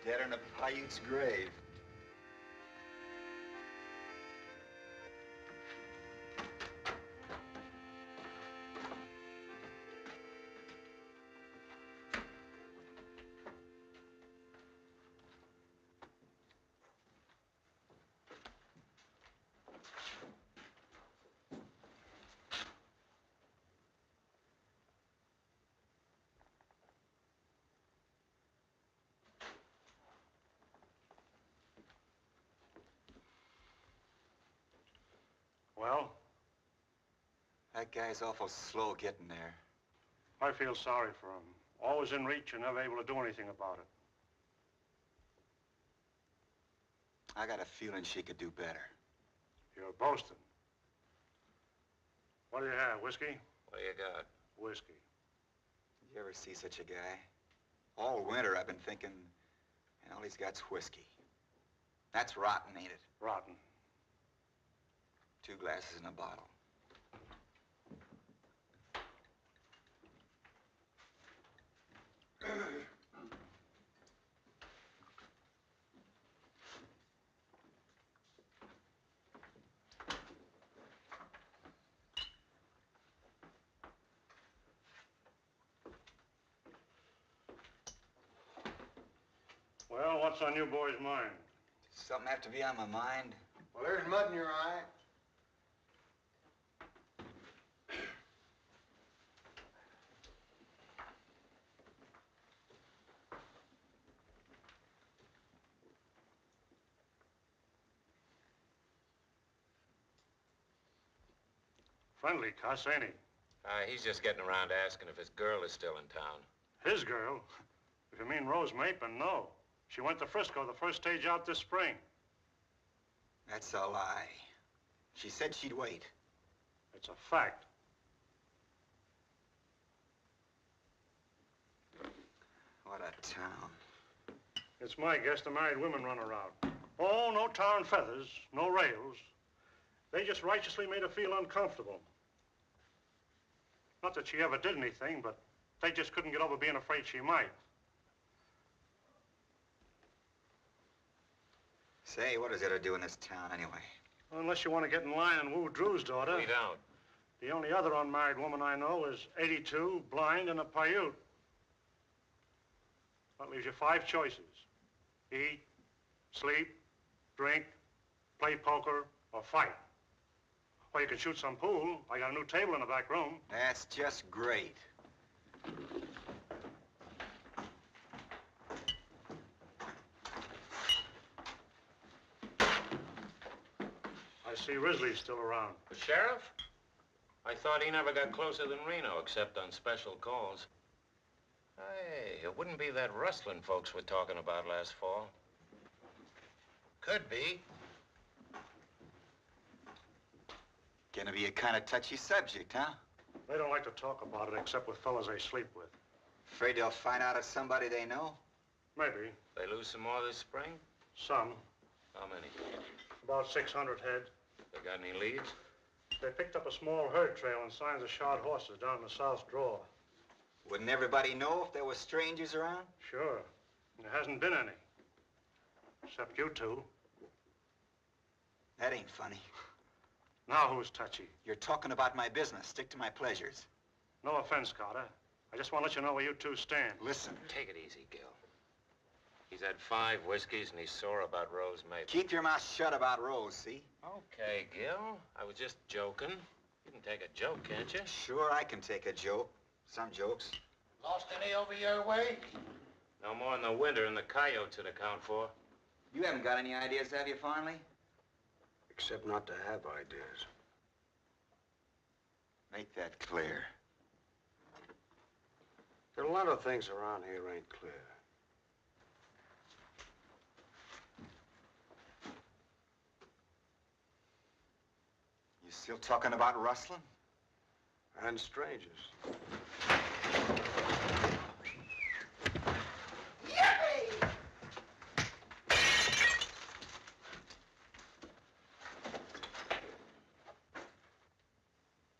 Dead in a Paiute's grave. Well? That guy's awful slow getting there. I feel sorry for him. Always in reach and never able to do anything about it. I got a feeling she could do better. You're boasting. What do you have, whiskey? What do you got? Whiskey. You ever see such a guy? All winter I've been thinking, and all he's got's whiskey. That's rotten, ain't it? Rotten. 2 glasses in a bottle. Well, what's on you boys' mind? Does something have to be on my mind? Well, there's mud in your eye. Friendly cuss, ain't he? He's just getting around asking if his girl is still in town. His girl? If you mean Rose Mapin, no. She went to Frisco the first stage out this spring. That's a lie. She said she'd wait. It's a fact. What a town. It's my guess the married women run around. Oh, no tar and feathers, no rails. They just righteously made her feel uncomfortable. Not that she ever did anything, but they just couldn't get over being afraid she might. Say, what does it to do in this town anyway? Well, unless you want to get in line and woo Drew's daughter. We don't. The only other unmarried woman I know is 82, blind, and a Paiute. That leaves you 5 choices. Eat, sleep, drink, play poker, or fight. Or you can shoot some pool. I got a new table in the back room. That's just great. I see Risley's still around. The sheriff? I thought he never got closer than Reno, except on special calls. Hey, it wouldn't be that rustling folks were talking about last fall. Could be. Gonna be a kind of touchy subject, huh? They don't like to talk about it except with fellas they sleep with. Afraid they'll find out it's somebody they know? Maybe. They lose some more this spring? Some. How many? About 600 head. They got any leads? They picked up a small herd trail and signs of shod horses down in the south draw. Wouldn't everybody know if there were strangers around? Sure. There hasn't been any. Except you two. That ain't funny. Now who's touchy? You're talking about my business. Stick to my pleasures. No offense, Carter. I just want to let you know where you two stand. Listen. Take it easy, Gil. He's had 5 whiskeys and he's sore about Rose Mapin. Keep your mouth shut about Rose, see? Okay, Gil. I was just joking. You can take a joke, can't you? Sure, I can take a joke. Some jokes. Lost any over your way? No more in the winter than the coyotes would account for. You haven't got any ideas, have you, Farnley? Except not to have ideas. Make that clear. There are a lot of things around here ain't clear. You still talking about rustling? And strangers. Yippee!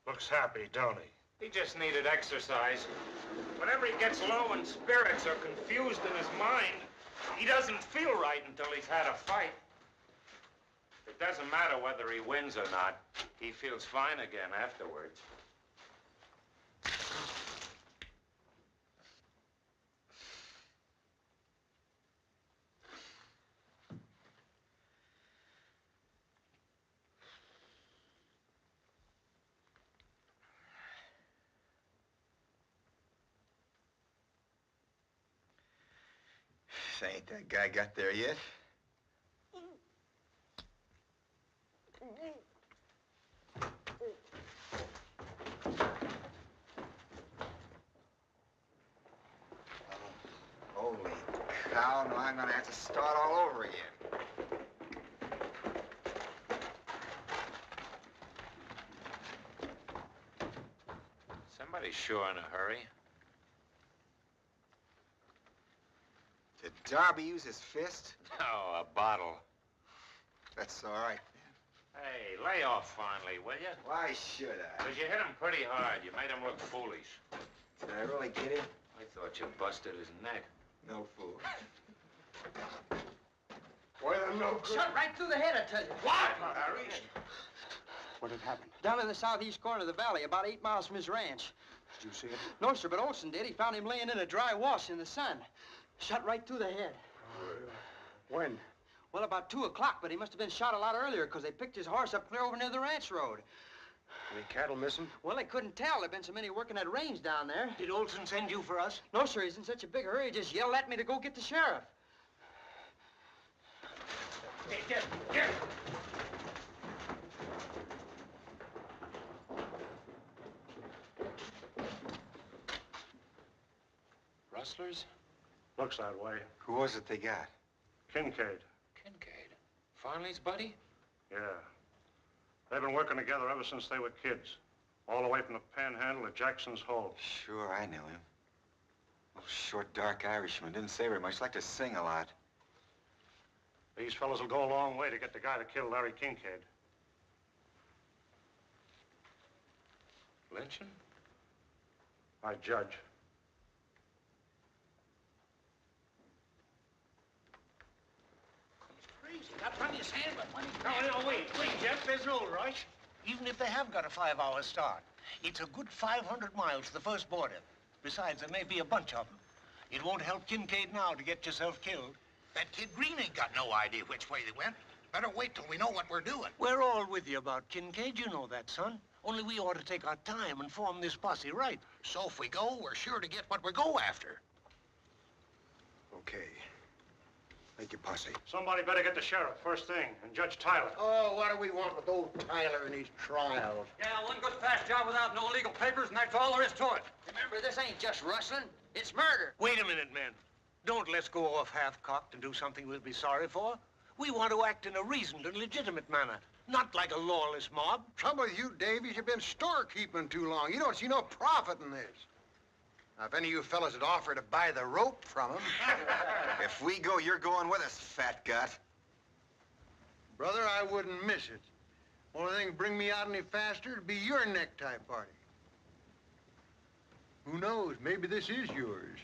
Looks happy, don't he? He just needed exercise. Whenever he gets low in spirits or confused in his mind, He doesn't feel right until he's had a fight. It doesn't matter whether he wins or not. He feels fine again afterwards. Ain't that guy got there yet? Holy cow, now I'm gonna have to start all over again. Somebody's sure in a hurry. Did Darby use his fist? Oh, a bottle. That's all right. Hey, lay off finally, will you? Why should I? Because you hit him pretty hard. You made him look foolish. Did I really get him? I thought you busted his neck. No fool. Well, no good. Shot right through the head, I tell you. What? What had happened? Down in the southeast corner of the valley, about 8 miles from his ranch. Did you see it? No, sir, but Olson did. He found him laying in a dry wash in the sun. Shot right through the head. When? Well, about 2 o'clock, but he must have been shot a lot earlier because they picked his horse up clear over near the ranch road. Any cattle missing? Well, they couldn't tell. There've been so many working that range down there. Did Olson send you for us? No, sir, he's in such a big hurry, he just yelled at me to go get the sheriff. Get. Rustlers? Looks that way. Who was it they got? Kincaid. Kincaid. Farley's buddy? Yeah. They've been working together ever since they were kids. All the way from the Panhandle to Jackson's Hole. Sure, I knew him. Little short, dark Irishman. Didn't say very much. Liked to sing a lot. These fellas will go a long way to get the guy that killed Larry Kincaid. Lynching? I judge. Crazy. Got plenty of sand, but money. No, wait, Jeff. There's no rush. Even if they have got a 5-hour start, it's a good 500 miles to the first border. Besides, there may be a bunch of them. It won't help Kincaid now to get yourself killed. That kid Green ain't got no idea which way they went. Better wait till we know what we're doing. We're all with you about Kincaid, you know that, son. Only we ought to take our time and form this posse right. So if we go, we're sure to get what we go after. Okay. Make your posse. Somebody better get the sheriff first thing, and Judge Tyler. Oh, what do we want with old Tyler and his trials? Yeah, one good fast job without no legal papers, and that's all there is to it. Remember, this ain't just rustling. It's murder. Wait a minute, men. Don't let's go off half-cocked and do something we'll be sorry for. We want to act in a reasoned and legitimate manner, not like a lawless mob. Trouble with you, Davies, you've been storekeeping too long. You don't see no profit in this. Now, if any of you fellas had offered to buy the rope from him... If we go, you're going with us, fat gut. Brother, I wouldn't miss it. Only thing to bring me out any faster would be your necktie party. Who knows? Maybe this is yours.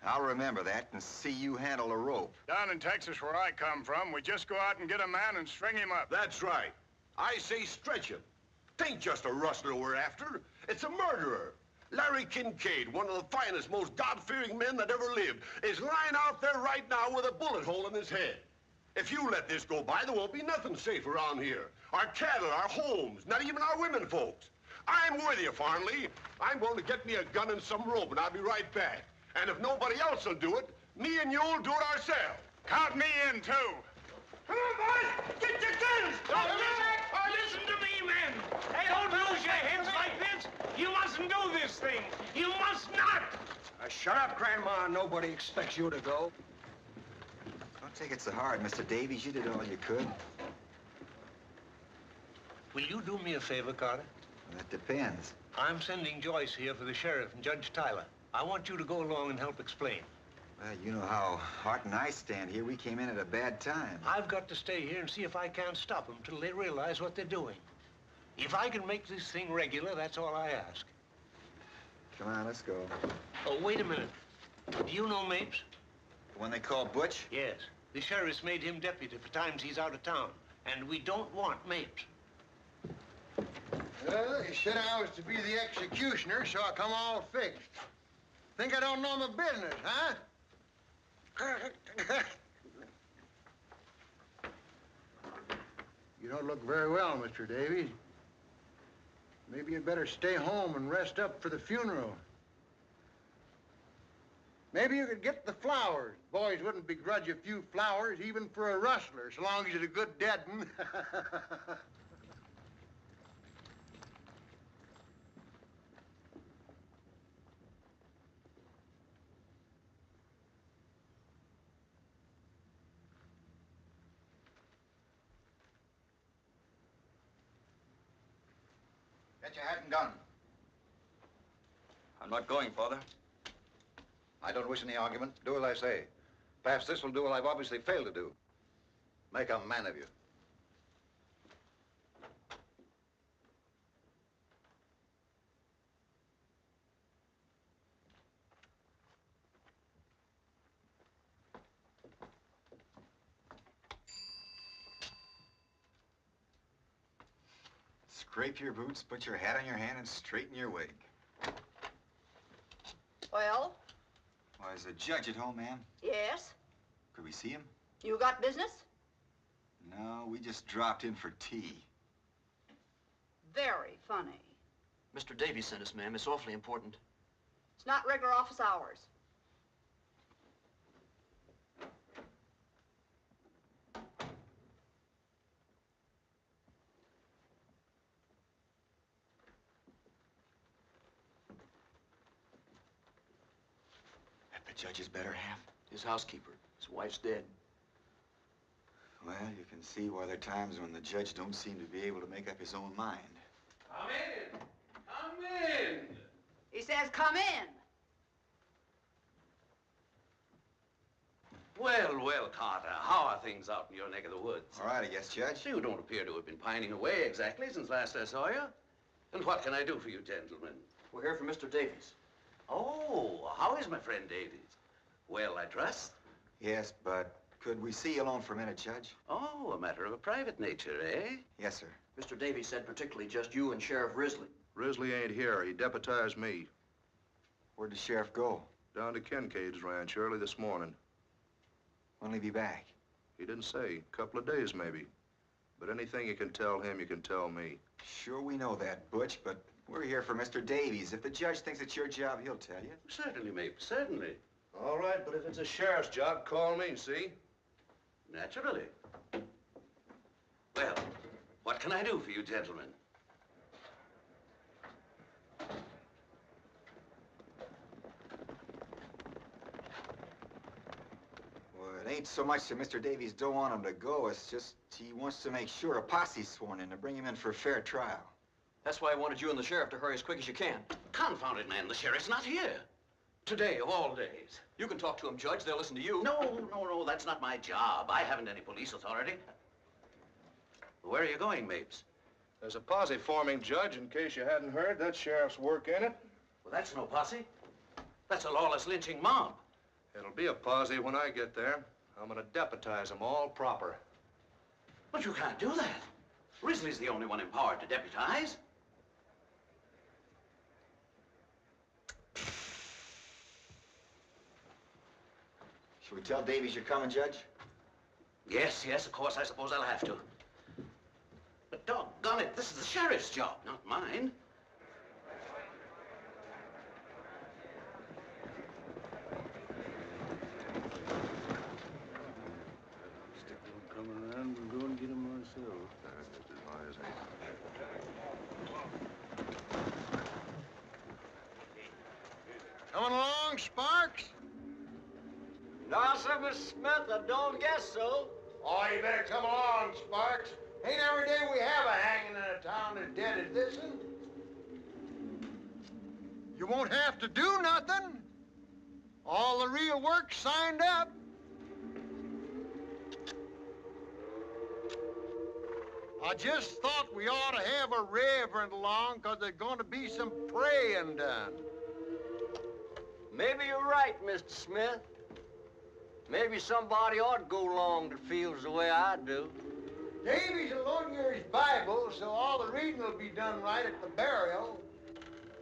I'll remember that and see you handle a rope. Down in Texas, where I come from, we just go out and get a man and string him up. That's right. I say stretch him. Tain't just a rustler we're after. It's a murderer. Larry Kincaid, one of the finest, most God-fearing men that ever lived, is lying out there right now with a bullet hole in his head. If you let this go by, there won't be nothing safe around here. Our cattle, our homes, not even our women folks. I'm with you, Farnley. I'm going to get me a gun and some rope, and I'll be right back. And if nobody else will do it, me and you'll do it ourselves. Count me in, too. Come on, boys! Get your guns! Listen to me, men. Hey, don't lose your heads like this. You mustn't do this thing. You must not. Shut up, Grandma. Nobody expects you to go. Don't take it so hard, Mr. Davies. You did all you could. Will you do me a favor, Carter? Well, that depends. I'm sending Joyce here for the sheriff and Judge Tyler. I want you to go along and help explain. Well, you know how Hart and I stand here. We came in at a bad time. I've got to stay here and see if I can't stop them till they realize what they're doing. If I can make this thing regular, that's all I ask. Come on, let's go. Oh, wait a minute. Do you know Mapes? The one they call Butch? Yes. The sheriff's made him deputy for times he's out of town. And we don't want Mapes. Well, you said I was to be the executioner, so I come all fixed. Think I don't know my business, huh? You don't look very well, Mr. Davies. Maybe you'd better stay home and rest up for the funeral. Maybe you could get the flowers. Boys wouldn't begrudge a few flowers, even for a rustler, so long as he's a good dead one. Get your hat and gun. I'm not going, Father. I don't wish any argument. Do as I say. Perhaps this will do what I've obviously failed to do. Make a man of you. Scrape your boots, put your hat on your hand, and straighten your wig. Well? Well, is the judge at home, ma'am? Yes? Could we see him? You got business? No, we just dropped in for tea. Very funny. Mr. Davies sent us, ma'am. It's awfully important. It's not regular office hours. That the judge's better half? His housekeeper. His wife's dead. Well, you can see why there are times when the judge don't seem to be able to make up his own mind. Come in. Come in. He says, come in. Well, well, Carter, how are things out in your neck of the woods? All right, I guess, Judge. You don't appear to have been pining away exactly since last I saw you. And what can I do for you, gentlemen? We're here for Mr. Davies. Oh, how is my friend Davies? Well, I trust. Yes, but could we see you alone for a minute, Judge? Oh, a matter of a private nature, eh? Yes, sir. Mr. Davies said particularly just you and Sheriff Risley. Risley ain't here. He deputized me. Where'd the sheriff go? Down to Kincaid's ranch early this morning. When'll he be back? He didn't say. A couple of days, maybe. But anything you can tell him, you can tell me. Sure, we know that, Butch, but we're here for Mr. Davies. If the judge thinks it's your job, he'll tell you. Certainly, Mapes, certainly. All right, but if it's a sheriff's job, call me, see? Naturally. Well, what can I do for you, gentlemen? Well, it ain't so much that Mr. Davies don't want him to go. It's just he wants to make sure a posse's sworn in to bring him in for a fair trial. That's why I wanted you and the sheriff to hurry as quick as you can. Confound it, man. The sheriff's not here. Today, of all days. You can talk to him, Judge. They'll listen to you. No, that's not my job. I haven't any police authority. Where are you going, Mapes? There's a posse forming, Judge, in case you hadn't heard. That sheriff's work in it. Well, that's no posse. That's a lawless lynching mob. It'll be a posse when I get there. I'm gonna deputize them all proper. But you can't do that. Risley's the only one empowered to deputize. Should we tell Davies you're coming, Judge? Yes, of course, I suppose I'll have to. But doggone it, this is the sheriff's job, not mine. Coming around, we'll go and get him ourselves. Coming along, Sparks? No, sir, Miss Smith, I don't guess so. Oh, you better come along, Sparks. Ain't every day we have a hanging in a town as dead as this one. You won't have to do nothing. All the real work's signed up. I just thought we ought to have a reverend along, 'cause there's going to be some praying done. Maybe you're right, Mr. Smith. Maybe somebody ought to go along that feels the way I do. Davy's will loan you his Bible, so all the reading will be done right at the burial.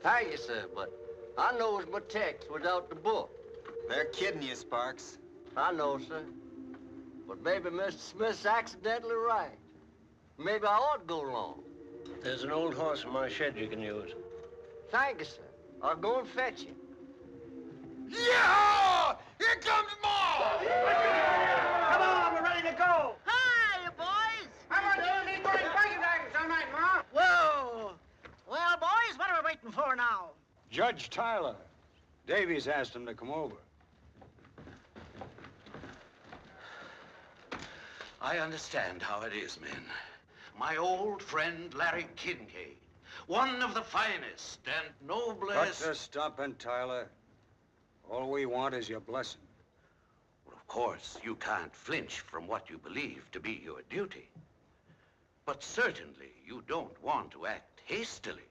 Thank you, sir, but I knows my text without the book. They're kidding you, Sparks. I know, sir. But maybe Mr. Smith's accidentally right. Maybe I ought to go along. There's an old horse in my shed you can use. Thank you, sir. I'll go and fetch him. Yeah! Here comes Ma! Come on, we're ready to go. Hi, you boys. How about you need going fighting dragons some night, Ma? Whoa. Well, boys, what are we waiting for now? Judge Tyler. Davies asked him to come over. I understand how it is, men. My old friend Larry Kincaid, one of the finest and noblest... Cut to stopping, Tyler. All we want is your blessing. Well, of course, you can't flinch from what you believe to be your duty. But certainly you don't want to act hastily,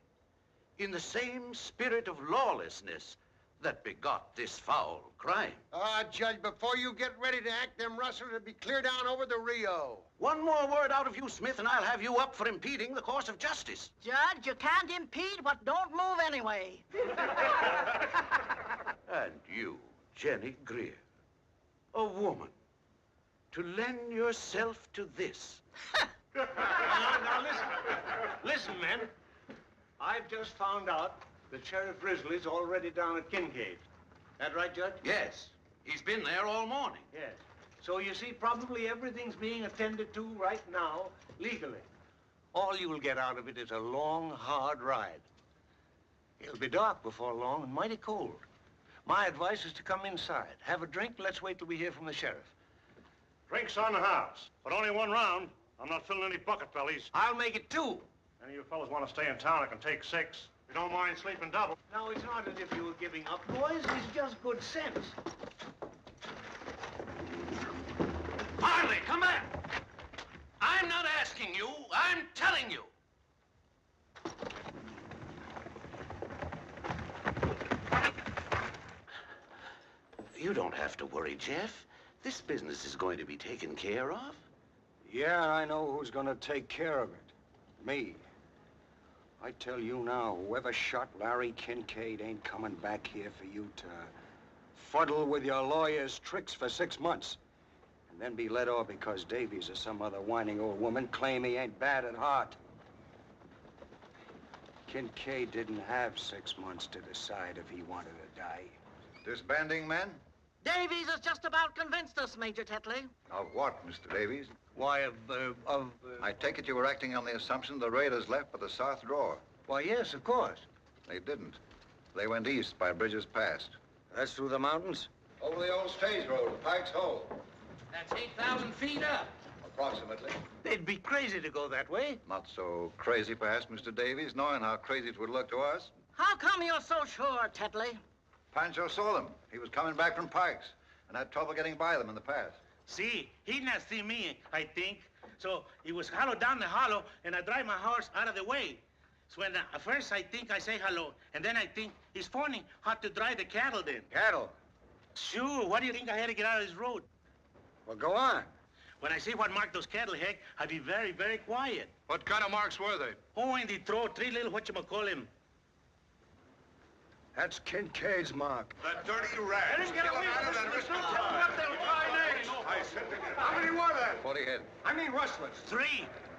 in the same spirit of lawlessness that begot this foul crime. Judge, before you get ready to act, them rustlers will be clear down over the Rio. One more word out of you, Smith, and I'll have you up for impeding the course of justice. Judge, you can't impede what don't move anyway. And you, Jenny Greer, a woman, to lend yourself to this. Now listen. Listen, men. I've just found out that Sheriff Risley's already down at Kincaid. That right, Judge? Yes. He's been there all morning. Yes. So you see, probably everything's being attended to right now, legally. All you'll get out of it is a long, hard ride. It'll be dark before long and mighty cold. My advice is to come inside, have a drink, let's wait till we hear from the sheriff. Drinks on the house, but only one round. I'm not filling any bucket bellies. I'll make it 2. Any of you fellas want to stay in town, I can take 6. If you don't mind sleeping double. Now, it's not as if you were giving up, boys. It's just good sense. Marley, come back! I'm not asking you, I'm telling you. You don't have to worry, Jeff. This business is going to be taken care of. Yeah, I know who's gonna take care of it. Me. I tell you now, whoever shot Larry Kincaid ain't coming back here for you to fuddle with your lawyer's tricks for 6 months. And then be let off because Davies or some other whining old woman claim he ain't bad at heart. Kincaid didn't have 6 months to decide if he wanted to die. Disbanding, men? Davies has just about convinced us, Major Tetley. Of what, Mr. Davies? Why, I take it you were acting on the assumption the raiders left by the south drawer. Why, yes, of course. They didn't. They went east by bridges past. That's through the mountains? Over the old stage road to Pike's Hole. That's 8,000 feet up. Approximately. They'd be crazy to go that way. Not so crazy, perhaps, Mr. Davies, knowing how crazy it would look to us. How come you're so sure, Tetley? Pancho saw them. He was coming back from Pike's and had trouble getting by them in the pass. See, he not see me, I think. So he was hollow down the hollow, and I drive my horse out of the way. So when at first I think I say hello, and then I think he's phoning how to drive the cattle then. Cattle? Sure, what do you think I had to get out of this road? Well, go on. When I see what marked those cattle, Heck, I'd be very, very quiet. What kind of marks were they? Oh, in the throat, 3 little whatchamacallit. That's Kincaid's mark. The dirty rat. Let him get away from us. Don't tell him up there with my names. I said to him. How many were there? 40 head. I mean rustlers. 3.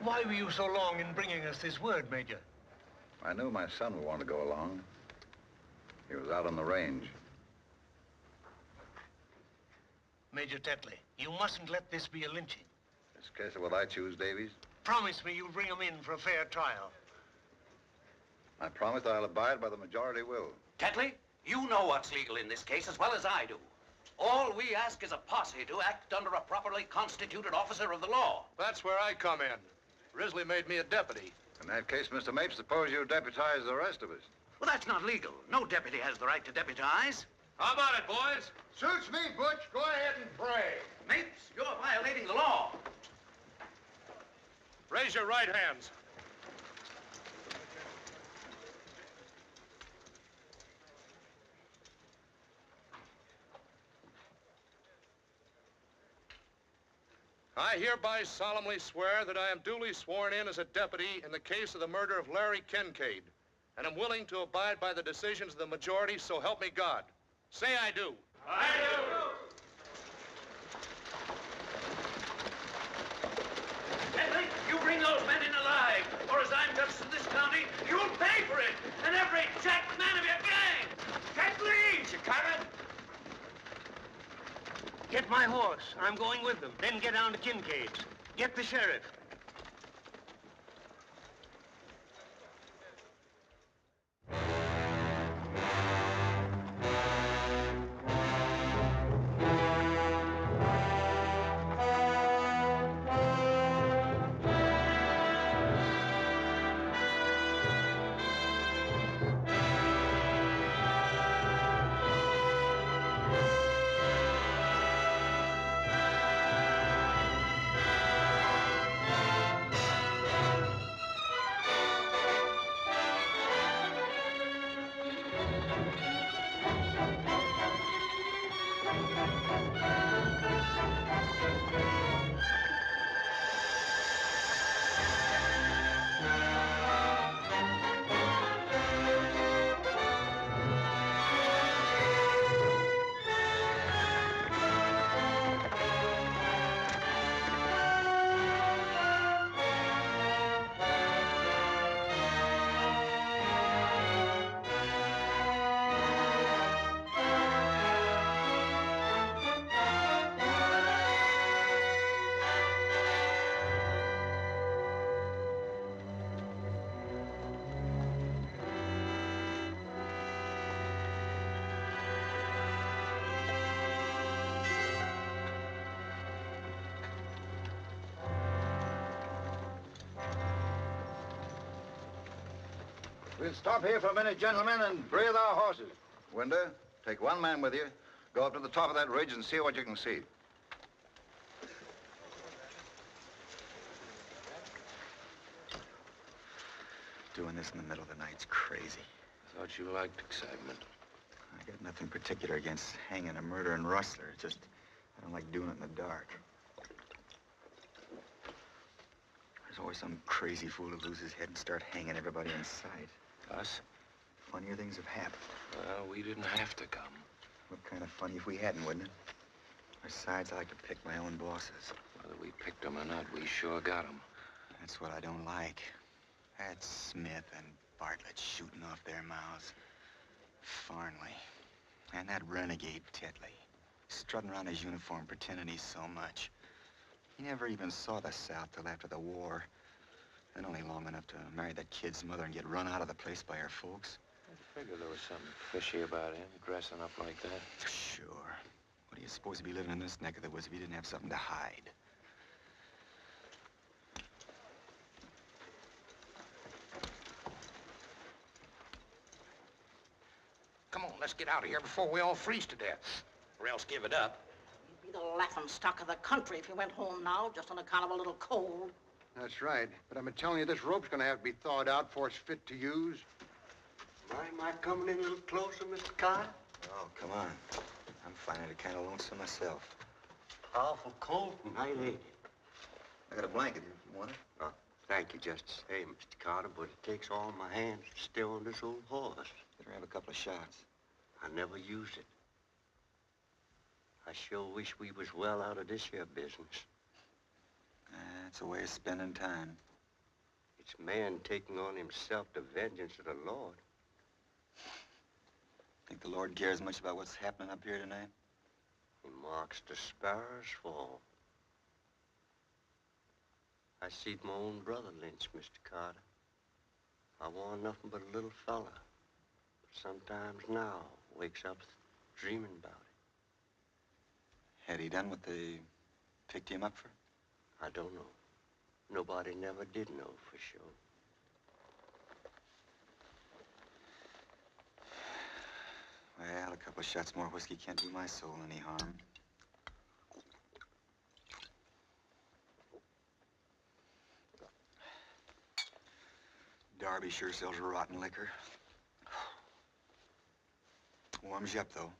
Why were you so long in bringing us this word, Major? I knew my son would want to go along. He was out on the range. Major Tetley, you mustn't let this be a lynching. This case of what I choose, Davies. Promise me you'll bring him in for a fair trial. I promise I'll abide by the majority will. Tetley, you know what's legal in this case as well as I do. All we ask is a posse to act under a properly constituted officer of the law. That's where I come in. Risley made me a deputy. In that case, Mr. Mapes, suppose you deputize the rest of us. Well, that's not legal. No deputy has the right to deputize. How about it, boys? Suits me, Butch. Go ahead and pray. Mapes, you're violating the law. Raise your right hands. I hereby solemnly swear that I am duly sworn in as a deputy in the case of the murder of Larry Kincaid, and am willing to abide by the decisions of the majority, so help me God. Say I do. I do. Henry, you bring those men in alive, or as I'm justice of this county, you'll pay for it, and every jacked man of your gang. Get lead, you carrot. Get my horse. I'm going with them. Then get down to Kincaid's. Get the sheriff. We'll stop here for a minute, gentlemen, and breathe our horses. Winder, take one man with you. Go up to the top of that ridge and see what you can see. Doing this in the middle of the night's crazy. I thought you liked excitement. I got nothing particular against hanging a murdering rustler. It's just, I don't like doing it in the dark. There's always some crazy fool who loses his head and start hanging everybody in sight. Us? Funnier things have happened. Well, we didn't have to come. What kind of funny if we hadn't, wouldn't it? Besides, I like to pick my own bosses. Whether we picked them or not, we sure got them. That's what I don't like. That Smith and Bartlett shooting off their mouths. Farnley. And that renegade Tetley. Strutting around his uniform pretending he's so much. He never even saw the South till after the war. And only long enough to marry that kid's mother and get run out of the place by her folks. I figured there was something fishy about him, dressing up like that. Sure. What do you suppose to be living in this neck of the woods if he didn't have something to hide? Come on, let's get out of here before we all freeze to death. Or else give it up. You'd be the laughing stock of the country if you went home now, just on account of a little cold. That's right. But I'm telling you, this rope's going to have to be thawed out before it's fit to use. Mind my coming in a little closer, Mr. Carter? Oh, come on. I'm finding it kind of lonesome myself. Powerful cold tonight, ain't it? I got a blanket if you want it. Oh, thank you just the same, Mr. Carter, but it takes all my hands to stay on this old horse. Better have a couple of shots. I never use it. I sure wish we was well out of this here business. It's a way of spending time. It's man taking on himself the vengeance of the Lord. Think the Lord cares much about what's happening up here tonight? He marks the sparrows fall. I seen my own brother lynched, Mr. Carter. I wasn't nothing but a little fella. But sometimes now wakes up dreaming about it. Had he done what they picked him up for? I don't know. Nobody never did know for sure. Well, a couple of shots more whiskey can't do my soul any harm. Darby sure sells rotten liquor. Warms you up, though.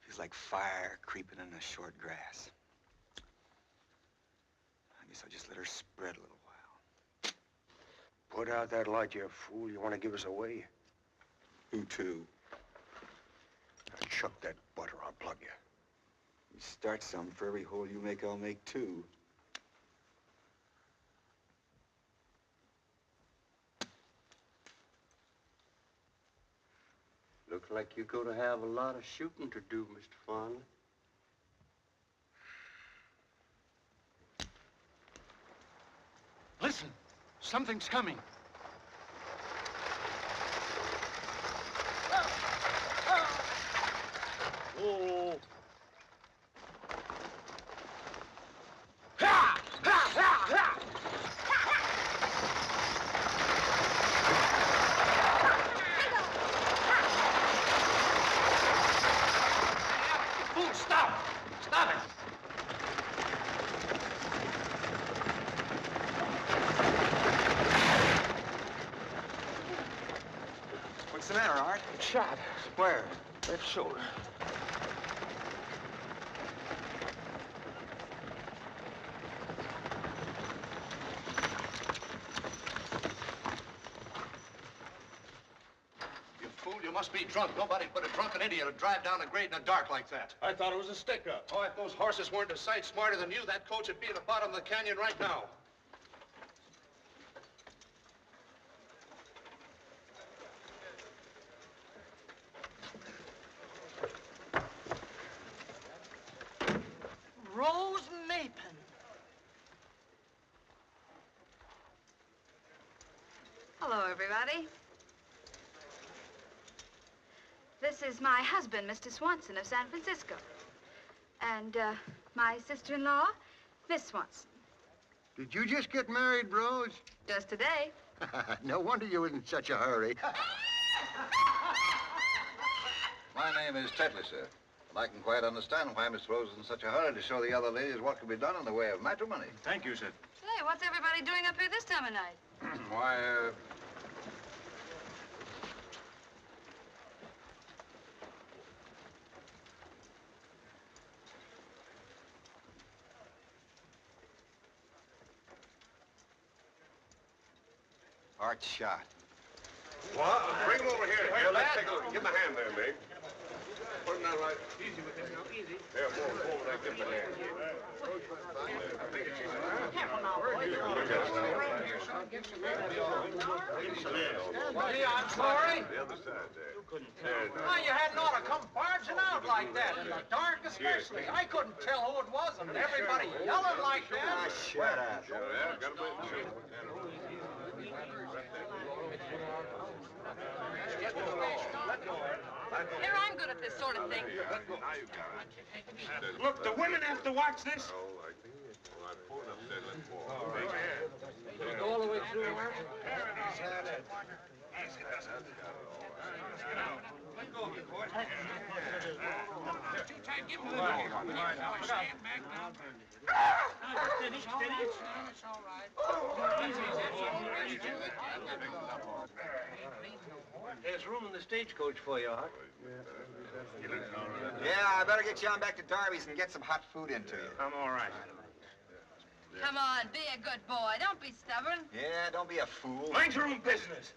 Feels like fire creeping in the short grass. so just let her spread a little while. Put out that light, you fool. You want to give us away? Who to? Now, chuck that butter. I'll plug you. You start some. For every hole you make, I'll make two. Looks like you're going to have a lot of shooting to do, Mr. Fonda. Listen, something's coming. Oh. Fool, stop! Stop it! What's the matter, Art? Shot. Where? Left shoulder. You fool, you must be drunk. Nobody but a drunken idiot would drive down the grade in the dark like that. I thought it was a stick-up. Oh, if those horses weren't a sight smarter than you, that coach would be at the bottom of the canyon right now. Rose Mapin. Hello, everybody. This is my husband, Mr. Swanson of San Francisco. And, my sister-in-law, Miss Swanson. Did you just get married, Rose? Just today. No wonder you was in such a hurry. My name is Tetley, sir. And I can quite understand why Miss Rose is in such a hurry to show the other ladies what can be done in the way of matrimony. Thank you, sir. Say, what's everybody doing up here this time of night? Why, Art shot. What? Bring him over here. Here, let's take a look. Give him a hand there, Meg. Put him down right. Easy with him now, easy. There, more over there. Give him a hand. Careful now, boys. Gee, I'm sorry. The other side there. Why, you hadn't ought to come barging out like that, in the dark especially. I couldn't tell who it was, and everybody yelling like that. Shut up. Sure, yeah, got him in. Sure. Here, I'm good at this sort of thing. Look, the women have to watch this. Oh, I think. All right, pull it up there. Let's fall. Go all the way through, Art? Let go of it, boys. Give him a little. Stand back now. Steady, steady. It's all right. There's room in the stagecoach for you, Art. Yeah, I better get you on back to Darby's and get some hot food into you. I'm all right. Come on, be a good boy. Don't be stubborn. Yeah, don't be a fool. Mind your own business.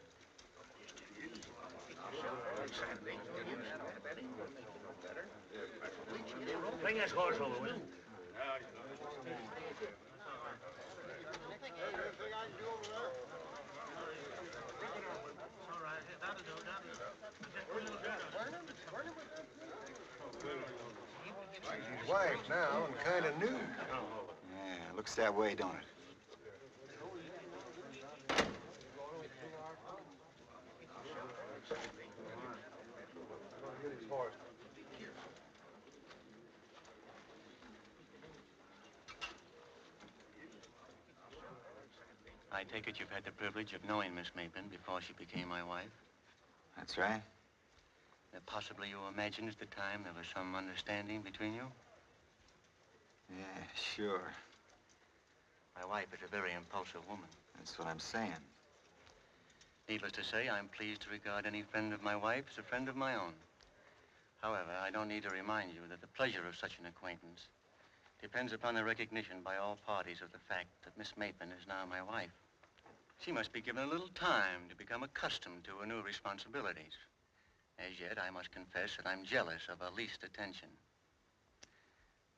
Bring this horse over, will you? His wife now and kind of new. Yeah, looks that way, don't it? I take it you've had the privilege of knowing Miss Mapin before she became my wife? That's right. Possibly you imagined at the time there was some understanding between you? Yeah, sure. My wife is a very impulsive woman. That's what I'm saying. Needless to say, I'm pleased to regard any friend of my wife as a friend of my own. However, I don't need to remind you that the pleasure of such an acquaintance depends upon the recognition by all parties of the fact that Miss Maitland is now my wife. She must be given a little time to become accustomed to her new responsibilities. As yet, I must confess that I'm jealous of her least attention.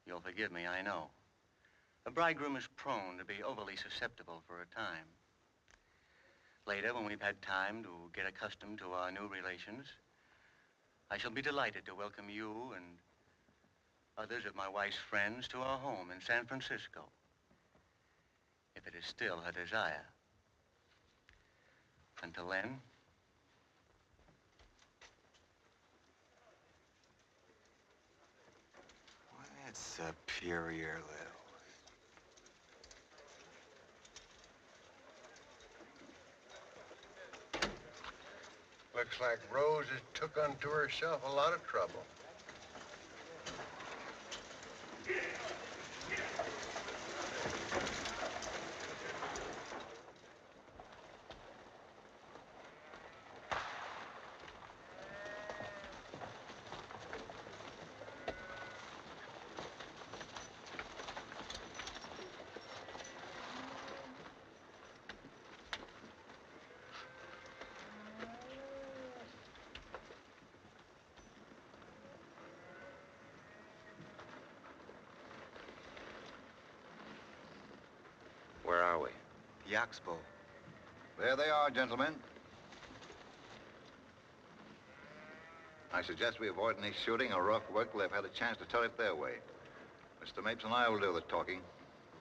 You'll forgive me, I know. A bridegroom is prone to be overly susceptible for a time. Later, when we've had time to get accustomed to our new relations, I shall be delighted to welcome you and others of my wife's friends to our home in San Francisco, if it is still her desire. Until then, That's superior, Lil. Looks like Rose has took unto herself a lot of trouble. Where are we? The Oxbow. There they are, gentlemen. I suggest we avoid any shooting or rough work till they've had a chance to tell it their way. Mr. Mapes and I will do the talking.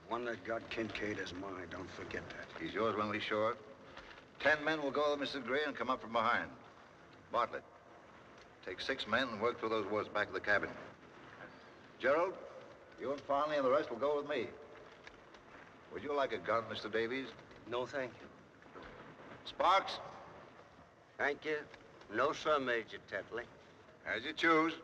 The one that got Kincaid is mine, don't forget that. He's yours when we shore it. 10 men will go with Mrs. Gray and come up from behind. Bartlett, take 6 men and work through those woods back to the cabin. Gerald, you and Farnley and the rest will go with me. Would you like a gun, Mr. Davies? No, thank you. Sparks? Thank you. No, sir, Major Tetley. As you choose.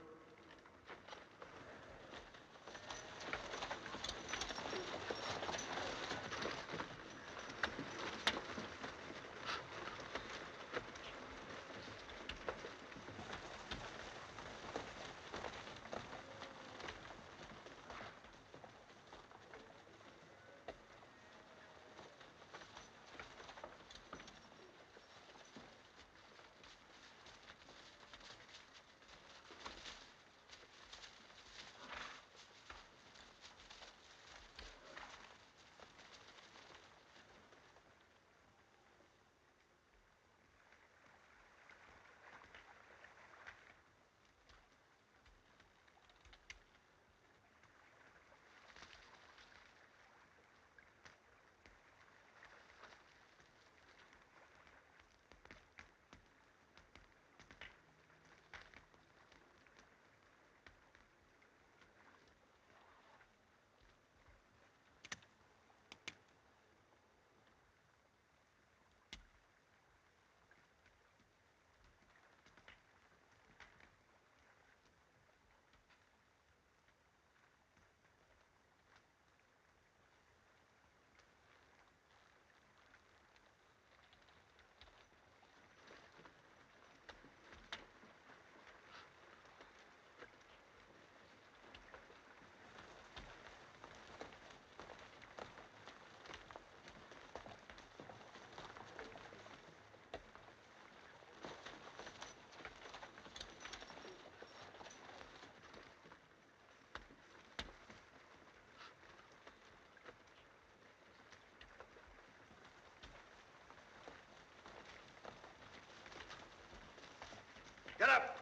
Get up!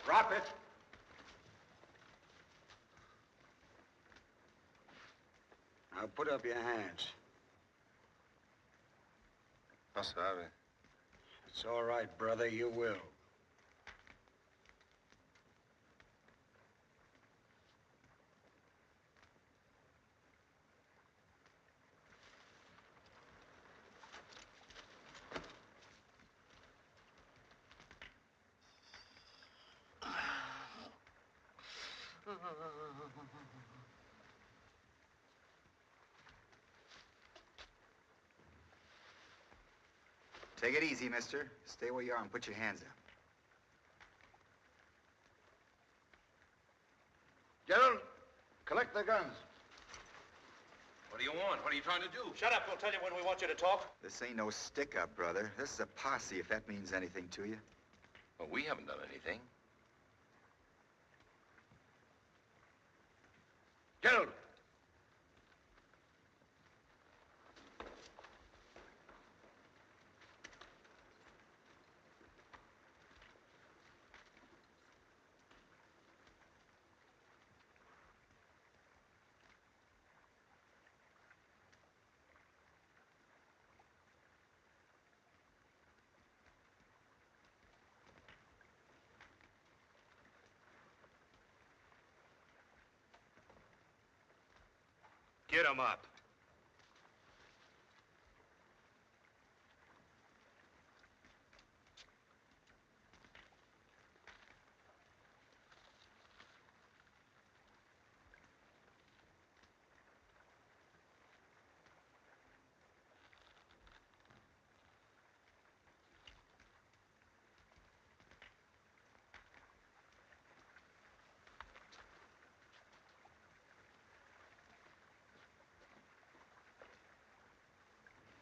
Drop it! Now put up your hands. Sorry. It's all right, brother, you will. Take it easy, mister. Stay where you are and put your hands up. Gerald, the guns. What do you want? What are you trying to do? Shut up. We'll tell you when we want you to talk. This ain't no stick-up, brother. This is a posse, if that means anything to you. Well, we haven't done anything. Gerald! Get him up.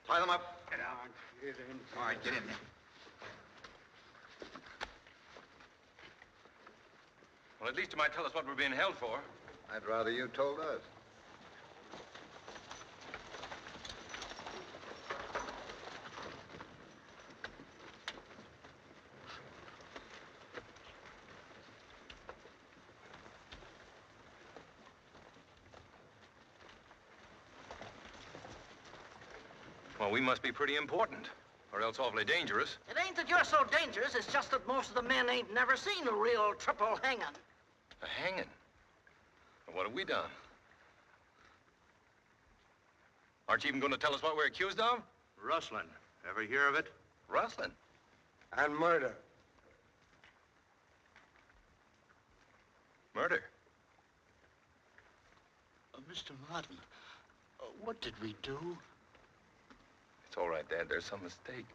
Tie them up. Get on. Get in. All right, get in there. Well, at least you might tell us what we're being held for. I'd rather you told us. Well, we must be pretty important, or else awfully dangerous. It ain't that you're so dangerous, it's just that most of the men ain't never seen a real triple hanging. A hanging? Well, what have we done? Aren't you even going to tell us what we're accused of? Rustling. Ever hear of it? Rustling? And murder. Murder? Mr. Martin, what did we do? It's all right, Dad. There's some mistake.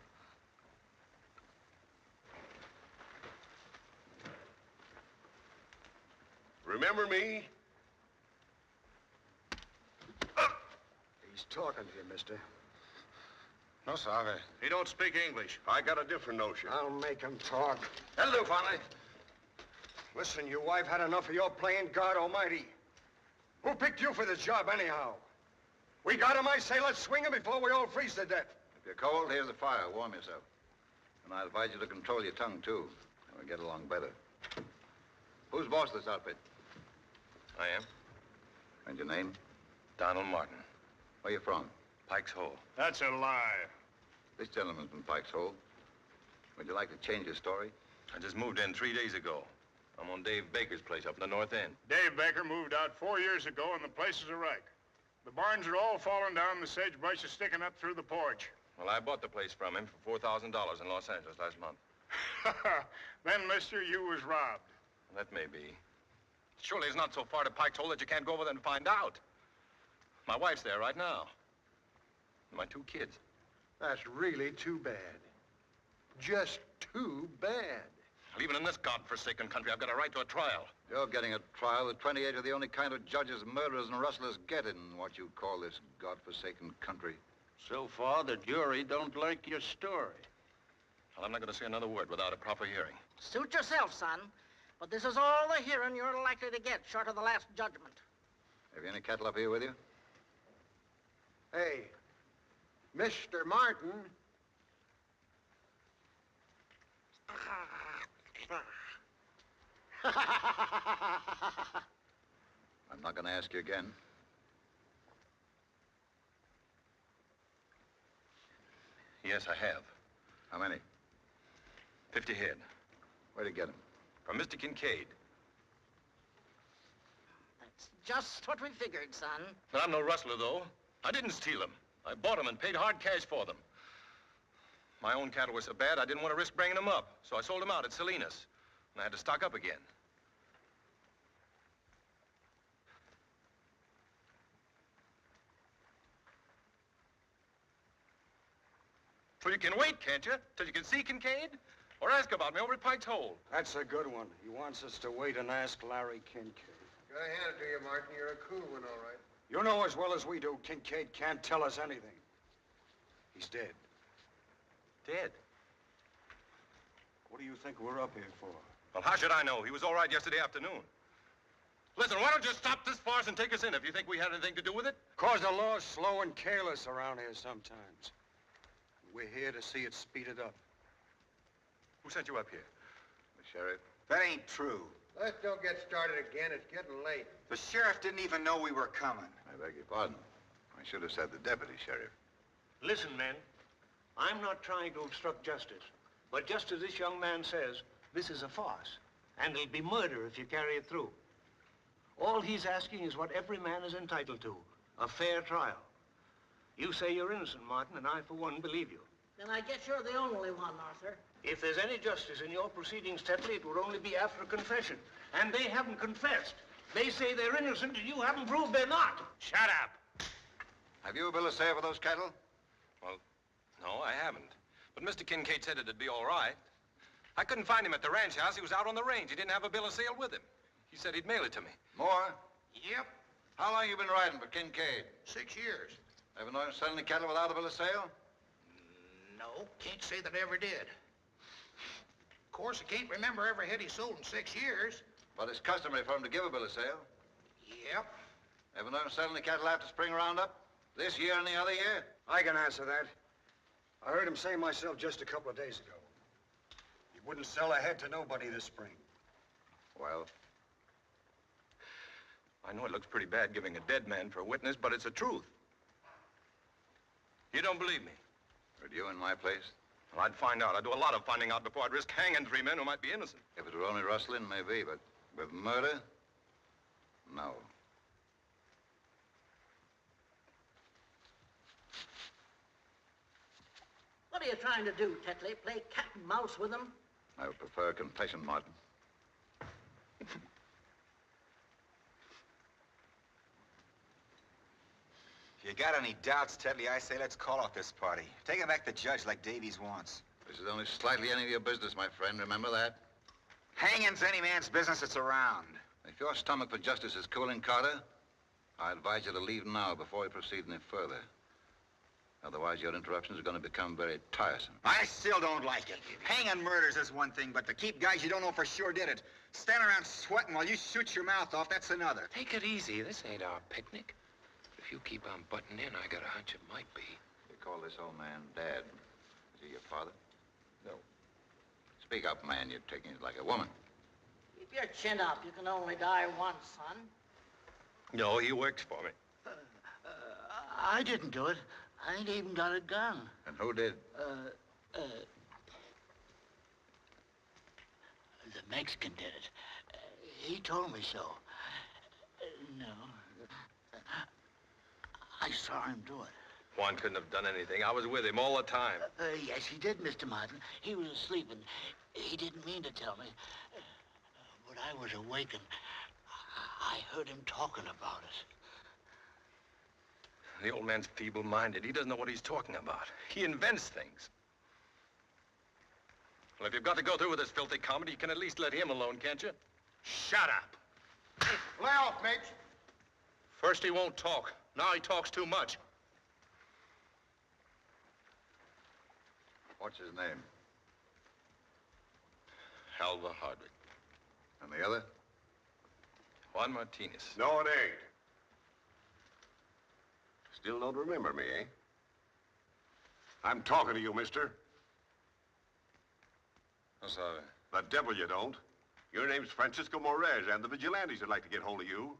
Remember me? He's talking to you, mister. No, sir. He don't speak English. I got a different notion. I'll make him talk. That'll do, Fonda. Listen, your wife had enough of your playing God Almighty. Who picked you for this job, anyhow? We got him, I say. Let's swing him before we all freeze to death. If you're cold, here's the fire. Warm yourself. And I advise you to control your tongue, too. And we'll get along better. Who's boss of this outfit? I am. And your name? Donald Martin. Where you from? Pike's Hole. That's a lie. This gentleman's from Pike's Hole. Would you like to change your story? I just moved in 3 days ago. I'm on Dave Baker's place up in the north end. Dave Baker moved out 4 years ago, and the place is a wreck. The barns are all falling down, the sagebrush is sticking up through the porch. Well, I bought the place from him for $4,000 in Los Angeles last month. Then, mister, you was robbed. That may be. Surely it's not so far to Pike's Hole that you can't go over there and find out. My wife's there right now. And my 2 kids. That's really too bad. Just too bad. Well, even in this godforsaken country, I've got a right to a trial. You're getting a trial. The 28 are the only kind of judges murderers and rustlers get in what you call this godforsaken country. So far, the jury don't like your story. Well, I'm not going to say another word without a proper hearing. Suit yourself, son. But this is all the hearing you're likely to get, short of the last judgment. Have you any cattle up here with you? Hey, Mr. Martin. I'm not going to ask you again. Yes, I have. How many? 50 head. Where'd you get them? From Mr. Kincaid. That's just what we figured, son. But I'm no rustler, though. I didn't steal them. I bought them and paid hard cash for them. My own cattle were so bad, I didn't want to risk bringing them up. So I sold them out at Salinas. And I had to stock up again. Well, you can wait, can't you? Till you can see Kincaid? Or ask about me over at Pike's Hole. That's a good one. He wants us to wait and ask Larry Kincaid. I hand it to you, Martin. You're a cool one, all right. You know as well as we do, Kincaid can't tell us anything. He's dead. Dead? What do you think we're up here for? Well, how should I know? He was all right yesterday afternoon. Listen, why don't you stop this farce and take us in if you think we had anything to do with it? 'Cause the law's slow and careless around here sometimes. We're here to see it speeded up. Who sent you up here? The sheriff. That ain't true. Let's don't get started again. It's getting late. The sheriff didn't even know we were coming. I beg your pardon. I should have said the deputy sheriff. Listen, men. I'm not trying to obstruct justice. But just as this young man says, this is a farce. And it'll be murder if you carry it through. All he's asking is what every man is entitled to, a fair trial. You say you're innocent, Martin, and I, for one, believe you. Then I guess you're the only one, Arthur. If there's any justice in your proceedings, Tetley, it would only be after a confession. And they haven't confessed. They say they're innocent, and you haven't proved they're not. Shut up. Have you a bill of sale for those cattle? Well, no, I haven't. But Mr. Kincaid said it'd be all right. I couldn't find him at the ranch house. He was out on the range. He didn't have a bill of sale with him. He said he'd mail it to me. More? Yep, How long you been riding for Kincaid? 6 years. Ever known him selling the cattle without a bill of sale? No, can't say that I ever did. Of course, I can't remember every head he sold in 6 years. But it's customary for him to give a bill of sale. Yep. Ever known him selling the cattle after spring roundup? This year and the other year? I can answer that. I heard him say myself just a couple of days ago. He wouldn't sell a head to nobody this spring. Well? I know it looks pretty bad giving a dead man for a witness, but it's the truth. You don't believe me? Would you in my place? Well, I'd find out. I'd do a lot of finding out before I'd risk hanging 3 men who might be innocent. If it were only rustling, maybe, but with murder? No. What are you trying to do, Tetley? Play cat and mouse with them? I would prefer a confession, Martin. If you got any doubts, Tetley, I say let's call off this party. Take it back to the judge like Davies wants. This is only slightly any of your business, my friend. Remember that? Hanging's any man's business that's around. If your stomach for justice is cooling, Carter, I advise you to leave now before we proceed any further. Otherwise, your interruptions are going to become very tiresome. I still don't like it. Hanging murders is one thing, but to keep guys you don't know for sure did it, stand around sweating while you shoot your mouth off, that's another. Take it easy. This ain't our picnic. If you keep on butting in, I got a hunch it might be. You call this old man Dad. Is he your father? No. Speak up, man. You're taking it like a woman. Keep your chin up. You can only die once, son. No, he works for me. I didn't do it. I ain't even got a gun. And who did? The Mexican did it. He told me so. No. I saw him do it. Juan couldn't have done anything. I was with him all the time. Yes, he did, Mr. Martin. He was asleep, and he didn't mean to tell me. But I was awake, and I heard him talking about it. The old man's feeble-minded. He doesn't know what he's talking about. He invents things. Well, if you've got to go through with this filthy comedy, you can at least let him alone, can't you? Shut up. Lay off, mates. First he won't talk. Now he talks too much. What's his name? Alva Hardwick. And the other? Juan Martinez. No, it ain't. Still don't remember me, eh? I'm talking to you, mister. I'm sorry. The devil you don't. Your name's Francisco Morez, and the vigilantes would like to get hold of you.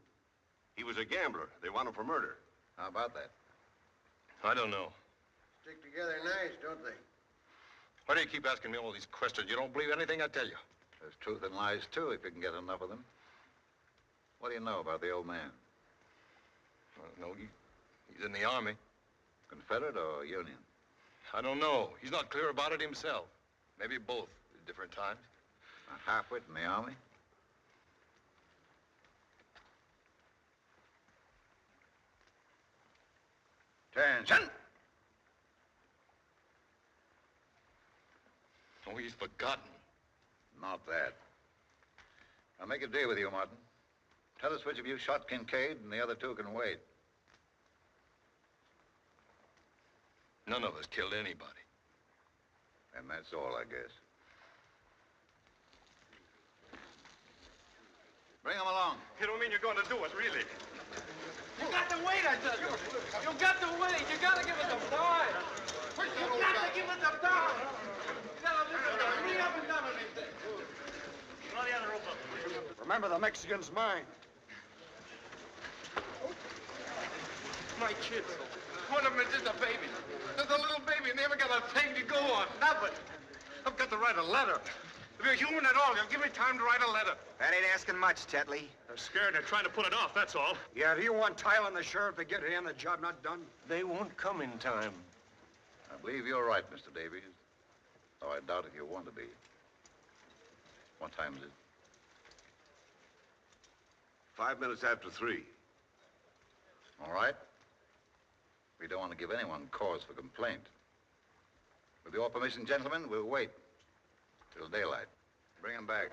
He was a gambler. They want him for murder. How about that? I don't know. Stick together nice, don't they? Why do you keep asking me all these questions? You don't believe anything I tell you. There's truth in lies, too, if you can get enough of them. What do you know about the old man? I don't know. He's in the Army. Confederate or Union? I don't know. He's not clear about it himself. Maybe both at different times. A halfwit in the Army? Attention! Oh, he's forgotten. Not that. I'll make a deal with you, Martin. Tell us which of you shot Kincaid, and the other two can wait. None of us killed anybody. And that's all, I guess. Bring him along. You don't mean you're going to do it, really? You got to wait, I tell you. You got to wait. You got to give us some time. You got to give us some time. You got to listen to me up and down on these things. Throw the other rope up. Remember, the Mexican's mine. My kids. One of them is just a baby. Just a little baby, and they haven't got a thing to go on. Nothing. I've got to write a letter. If you're human at all, you'll give me time to write a letter. That ain't asking much, Tetley. They're scared. They're trying to put it off, that's all. Yeah, do you want Tyler and the sheriff to get here and the job not done? They won't come in time. I believe you're right, Mr. Davies. Though I doubt if you want to be. What time is it? 5 minutes after 3. All right. We don't want to give anyone cause for complaint. With your permission, gentlemen, we'll wait till daylight. Bring him back.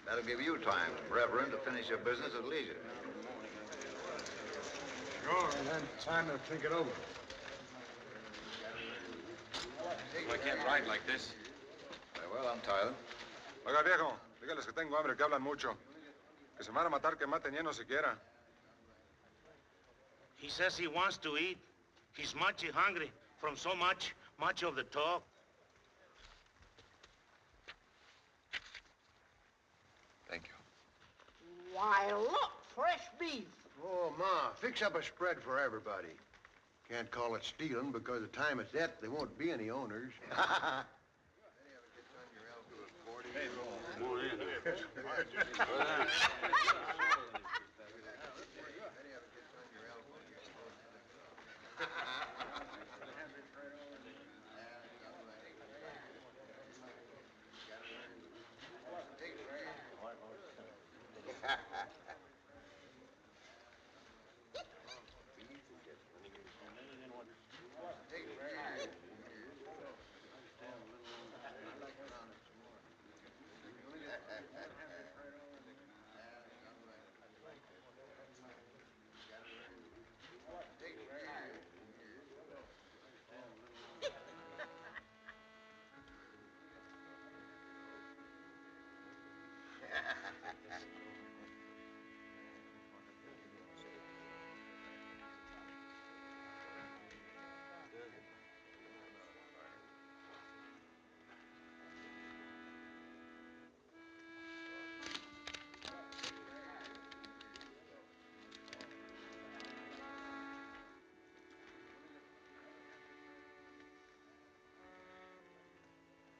That'll give you time, Reverend, to finish your business at leisure. Sure, and then time to think it over. I can't ride like this. Very well, I'm Tyler. Oiga, viejo, dígales que tengo hambre, que hablan mucho. Que se van a matar, que maten lleno siquiera. He says he wants to eat. He's mighty hungry from so much of the talk. Thank you. Why, look, fresh beef. Oh, Ma, fix up a spread for everybody. Can't call it stealing because the time it's at, there won't be any owners.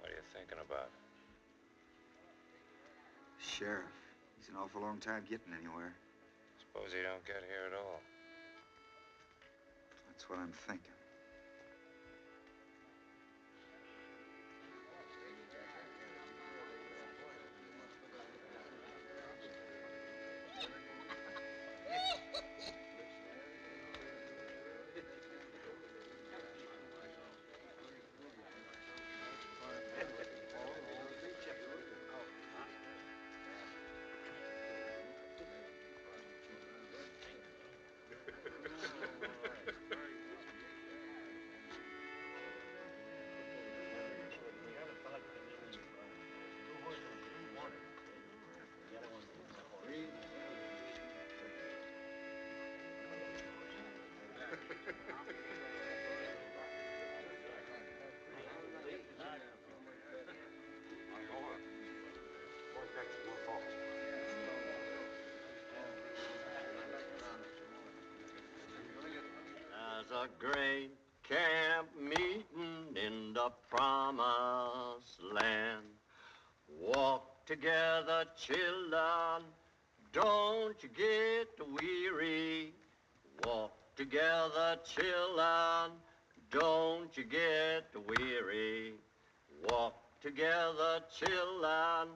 What are you thinking about? Sheriff, he's an awful long time getting anywhere. Suppose he don't get here at all. That's what I'm thinking. There's a great camp meeting in the promised land. Walk together, children, don't you get weary. Walk together, children, don't you get weary. Walk together, children,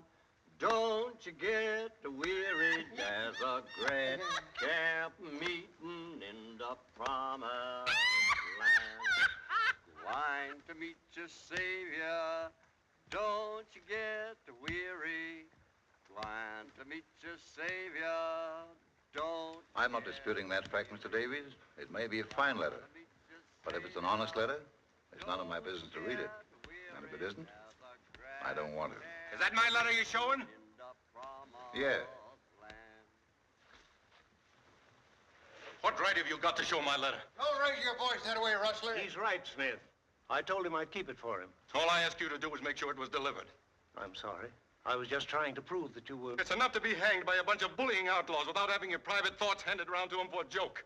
don't you get weary. There's a great camp meeting in the promised land. Wine to meet your Savior, don't you get weary. swine to meet your savior. Don't. I'm not disputing that fact, Mr. Davies. It may be a fine letter. But if it's an honest letter, it's none of my business to read it. And if it isn't, I don't want it. Is that my letter you're showing? Yeah. What right have you got to show my letter? Don't raise your voice that way, Rustler. He's right, Smith. I told him I'd keep it for him. All I asked you to do was make sure it was delivered. I'm sorry. I was just trying to prove that you were... It's enough to be hanged by a bunch of bullying outlaws without having your private thoughts handed around to them for a joke.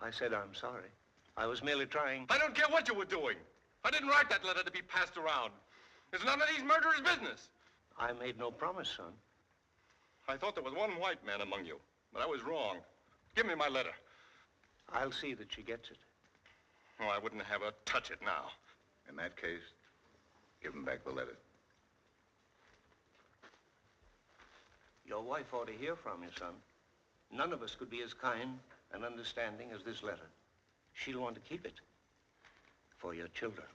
I said I'm sorry. I was merely trying... I don't care what you were doing. I didn't write that letter to be passed around. It's none of these murderers' business. I made no promise, son. I thought there was one white man among you, but I was wrong. Give me my letter. I'll see that she gets it. Oh, I wouldn't have her touch it now. In that case, give him back the letter. Your wife ought to hear from you, son. None of us could be as kind and understanding as this letter. She'll want to keep it for your children.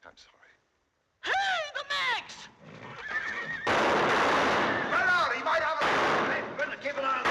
I'm sorry. Hey, the Max! Run out! He might have a... Better keep it on.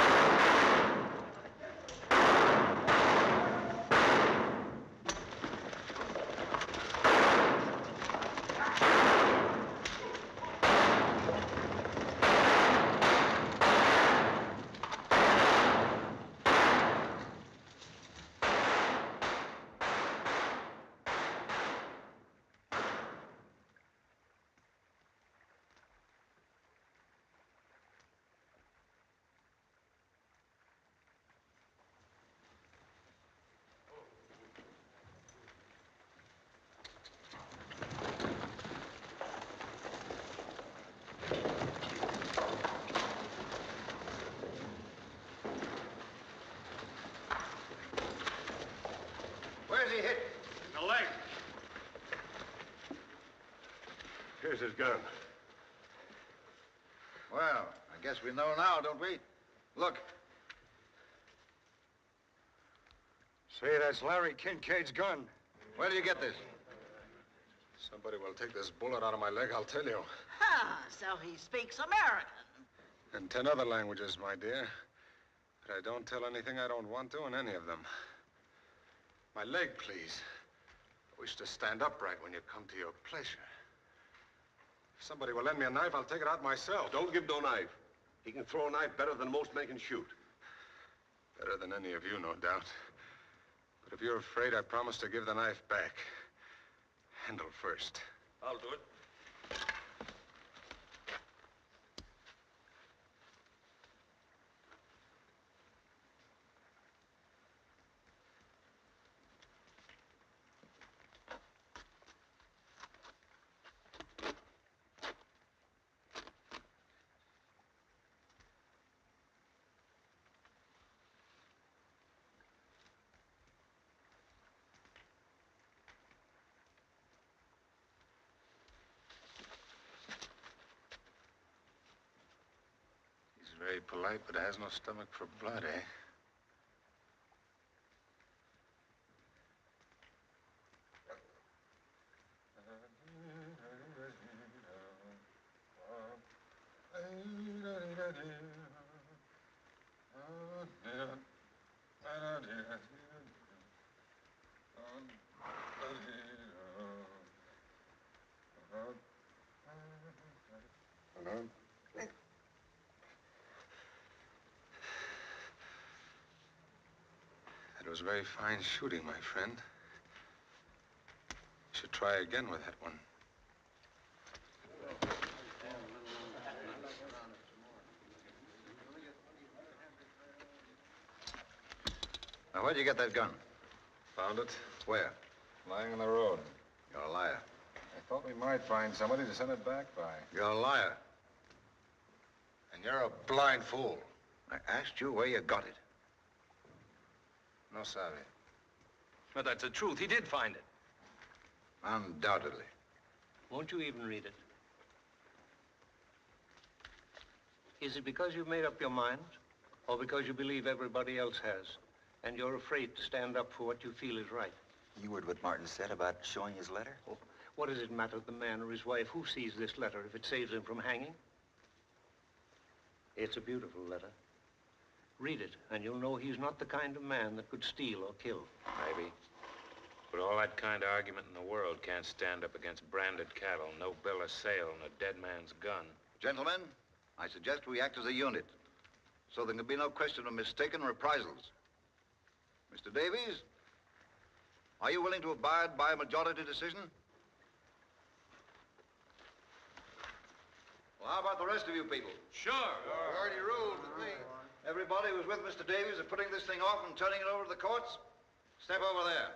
Where's he hit? In the leg. Here's his gun. Well, I guess we know now, don't we? Look. Say, that's Larry Kincaid's gun. Where do you get this? Somebody will take this bullet out of my leg, I'll tell you. Ah, so he speaks American. And 10 other languages, my dear. But I don't tell anything I don't want to in any of them. My leg, please. I wish to stand upright when you come to your pleasure. If somebody will lend me a knife, I'll take it out myself. Don't give no knife. He can throw a knife better than most men can shoot. Better than any of you, no doubt. But if you're afraid, I promise to give the knife back. Handle first. I'll do it. Very polite, but has no stomach for blood, eh? It was very fine shooting, my friend. You should try again with that one. Now, where'd you get that gun? Found it? Where? Lying on the road. You're a liar. I thought we might find somebody to send it back by. You're a liar. And you're a blind fool. I asked you where you got it. No sabe. But that's the truth. He did find it. Undoubtedly. Won't you even read it? Is it because you've made up your mind, or because you believe everybody else has, and you're afraid to stand up for what you feel is right? You heard what Martin said about showing his letter? Oh, What does it matter to the man or his wife who sees this letter if it saves him from hanging? It's a beautiful letter. Read it, and you'll know he's not the kind of man that could steal or kill. Maybe. But all that kind of argument in the world can't stand up against branded cattle, no bill of sale, and a dead man's gun. Gentlemen, I suggest we act as a unit, so there can be no question of mistaken reprisals. Mr. Davies, are you willing to abide by a majority decision? Well, how about the rest of you people? Sure. You already ruled with me. Everybody who's with Mr. Davies in putting this thing off and turning it over to the courts, step over there.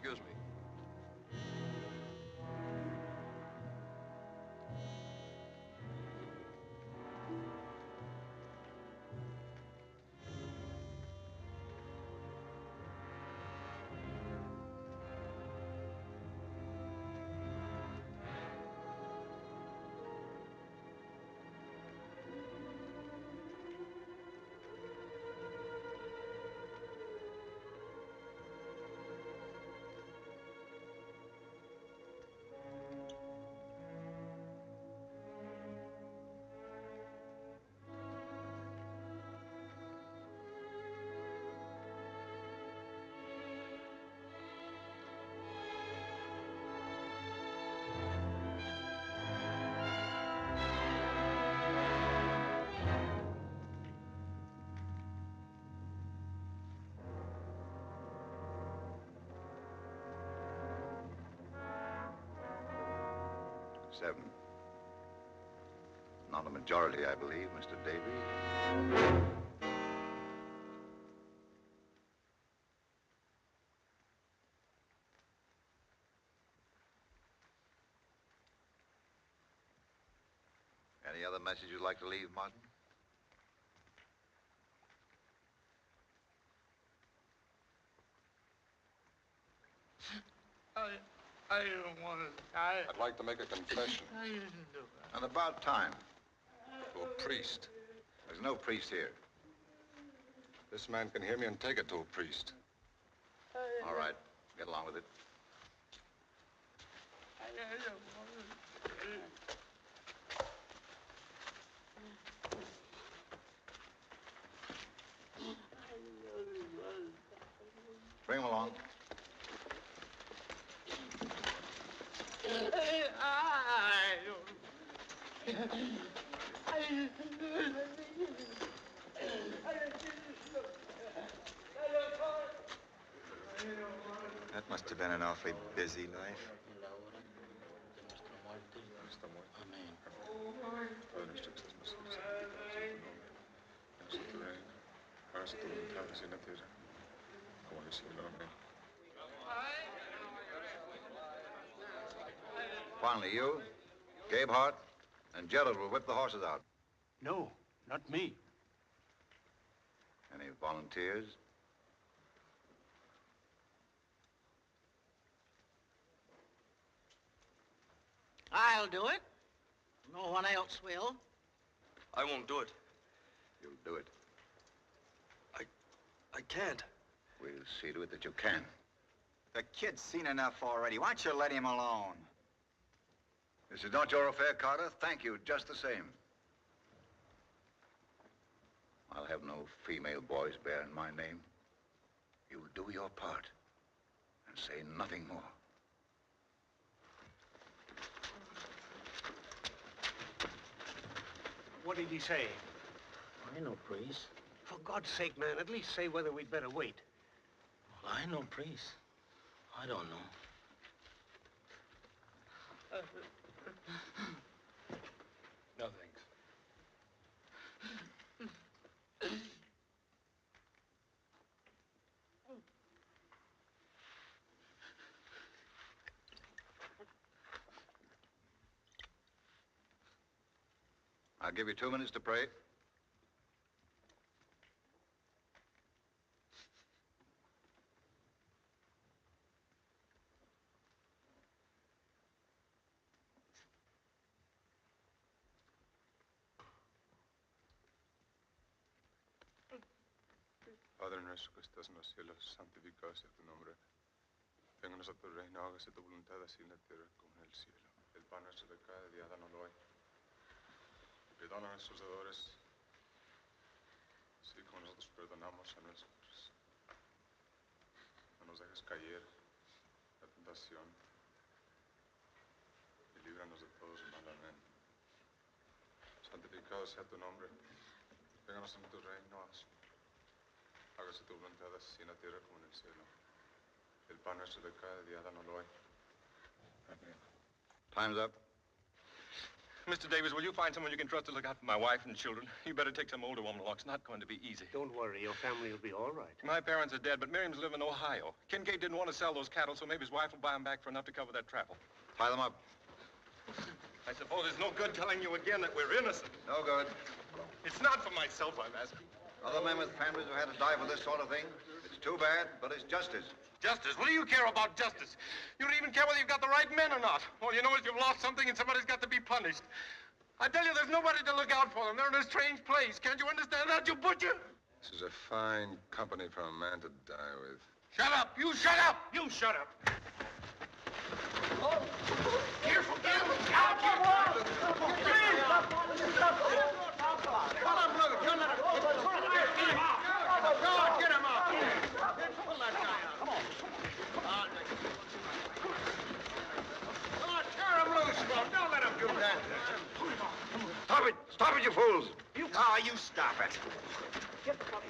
Excuse me. Seven. Not a majority, I believe, Mr. Davies. Any other message you'd like to leave, Martin? I don't want to die. I'd like to make a confession. I didn't do it. And about time. To a priest. There's no priest here. This man can hear me and take it to a priest. All right. Get along with it. I don't want Bring him along. That must have been an awfully busy life. Finally, you, Gabe Hart, and Gerald will whip the horses out. No, not me. Any volunteers? I'll do it. No one else will. I won't do it. You'll do it. I can't. We'll see to it that you can. The kid's seen enough already. Why don't you let him alone? This is not your affair, Carter. Thank you, just the same. I'll have no female boys bearing my name. You'll do your part. And say nothing more. What did he say? I know, priest. For God's sake, man, at least say whether we'd better wait. Well, I know, priest. I don't know. No, thanks. I'll give you 2 minutes to pray. Padre nuestro que estás en los cielos, santificado sea tu nombre. Venga a nosotros tu reino, hágase tu voluntad así en la tierra como en el cielo. El pan nuestro de cada día, dánoslo hoy. Perdona a nuestros deudores, así como nosotros perdonamos a nuestros. No nos dejes caer en la tentación y líbranos de todos los mal. Amén. Santificado sea tu nombre. Venga a nosotros tu reino. Hágase tu voluntad así en la tierra como en el cielo. El pan nuestro de cada día, dánoslo hoy. Amén. Time's up. Mr. Davis, will you find someone you can trust to look out for my wife and children? You better take some older woman along. It's not going to be easy. Don't worry, your family will be all right. My parents are dead, but Miriam's live in Ohio. Kincaid didn't want to sell those cattle, so maybe his wife will buy them back for enough to cover that travel. Tie them up. I suppose it's no good telling you again that we're innocent. No good. It's not for myself I'm asking. Other men with families who had to die for this sort of thing. It's too bad, but it's justice. Justice? What do you care about justice? You don't even care whether you've got the right men or not. All you know is you've lost something and somebody's got to be punished. I tell you, there's nobody to look out for them. They're in a strange place. Can't you understand that, you butcher? This is a fine company for a man to die with. Shut up! You shut up! You shut up! Oh. Careful, careful! Get him up! Pull that guy out. Come on. Tear him loose, Bob. Don't let him do that. Stop it! Stop it, you fools! You stop it.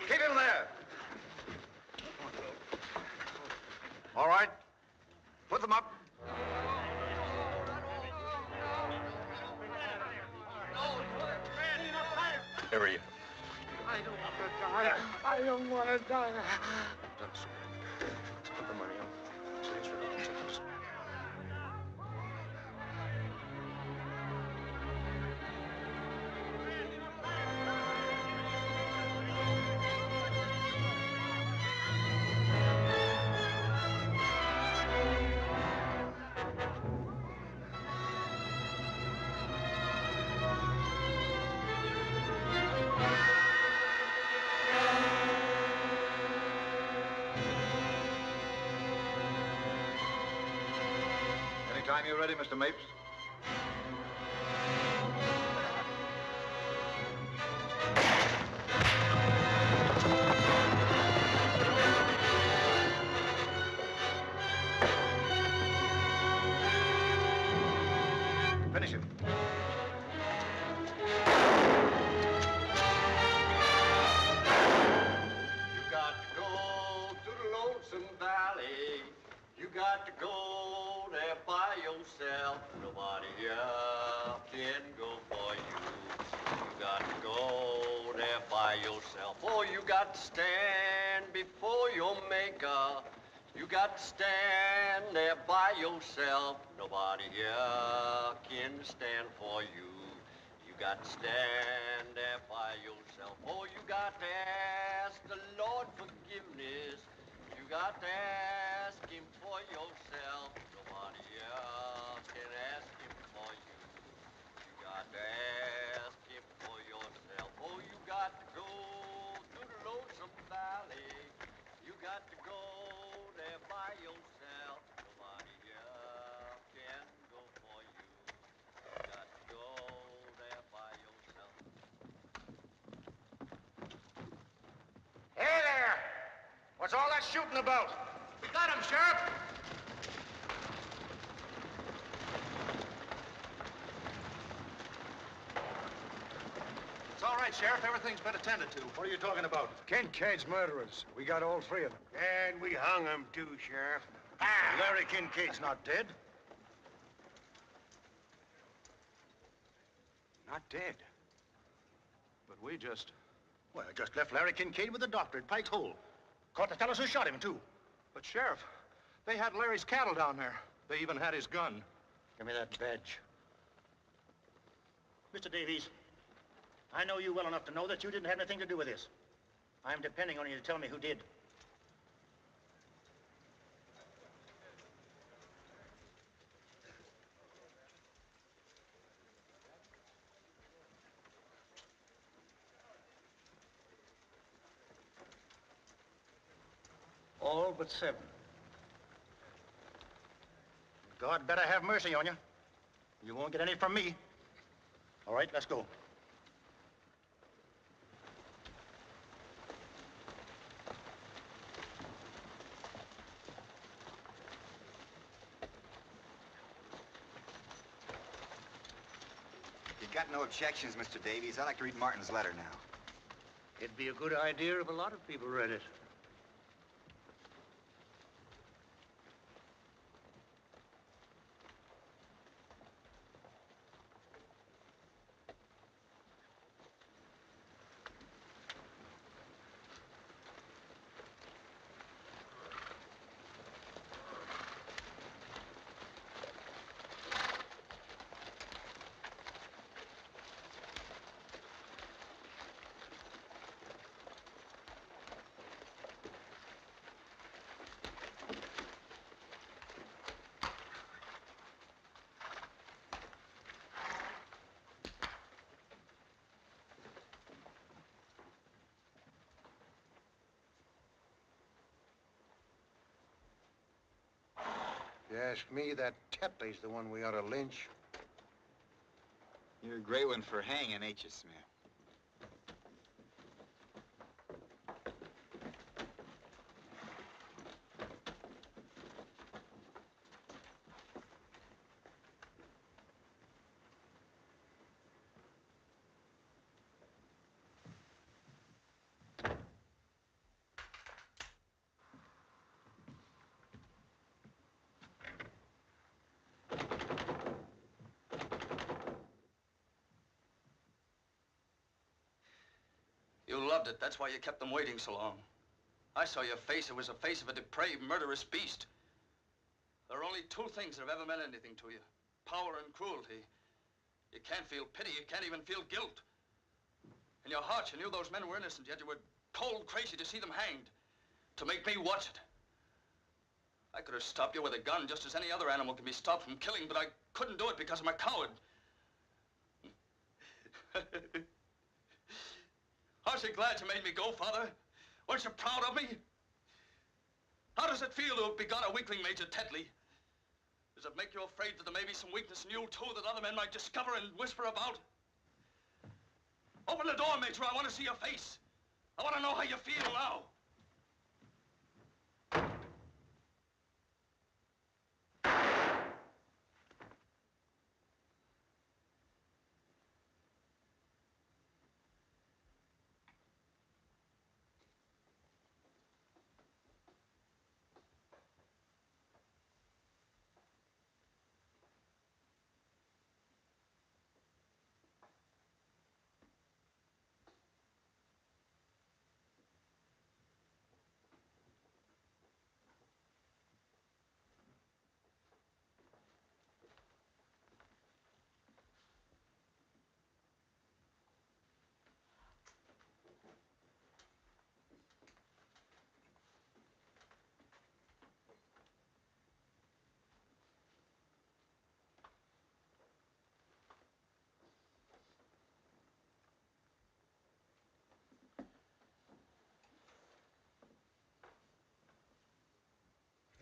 Keep him there. All right. Put them up. Where are you? I don't want to die. I don't want to die. Let's put the money on. Anytime you're ready, Mr. Mapes. Finish him. You got to go to the lonesome valley. You got to go there by yourself. Nobody else can go for you. You got to go there by yourself. Oh, you got to stand before your maker. You got to stand there by yourself. Nobody here can stand for you. You got to stand there by yourself. Oh, you got to ask the Lord forgiveness. You got to ask him for yourself. Nobody else can ask him for you. You got to ask him for yourself. Oh, you got to go to the lonesome valley. You got to go there by yourself. Nobody else can go for you. You got to go there by yourself. Hey there! What's all that shooting about? We got him, Sheriff. all right, Sheriff. Everything's been attended to. What are you talking about? Kincaid's murderers. We got all three of them. And we hung them too, Sheriff. Larry Kincaid's not dead. Not dead. But we just left Larry Kincaid with the doctor at Pike's Hole. Caught the fellows who shot him, too. But, Sheriff, they had Larry's cattle down there. They even had his gun. Give me that badge. Mr. Davies, I know you well enough to know that you didn't have anything to do with this. I'm depending on you to tell me who did. All but 7. God better have mercy on you. You won't get any from me. All right, let's go. You got no objections, Mr. Davies? I'd like to read Martin's letter now. It'd be a good idea if a lot of people read it. If you ask me, that Tetley's the one we ought to lynch. You're a great one for hanging, ain't you, Smith? You loved it. That's why you kept them waiting so long. I saw your face. It was the face of a depraved, murderous beast. There are only 2 things that have ever meant anything to you. Power and cruelty. You can't feel pity. You can't even feel guilt. In your heart, you knew those men were innocent, yet you were cold crazy to see them hanged. To make me watch it. I could have stopped you with a gun just as any other animal can be stopped from killing, but I couldn't do it because I'm a coward. Aren't you glad you made me go, Father? Weren't you proud of me? How does it feel to have begun a weakling, Major Tetley? Does it make you afraid that there may be some weakness in you, too, that other men might discover and whisper about? Open the door, Major. I want to see your face. I want to know how you feel now.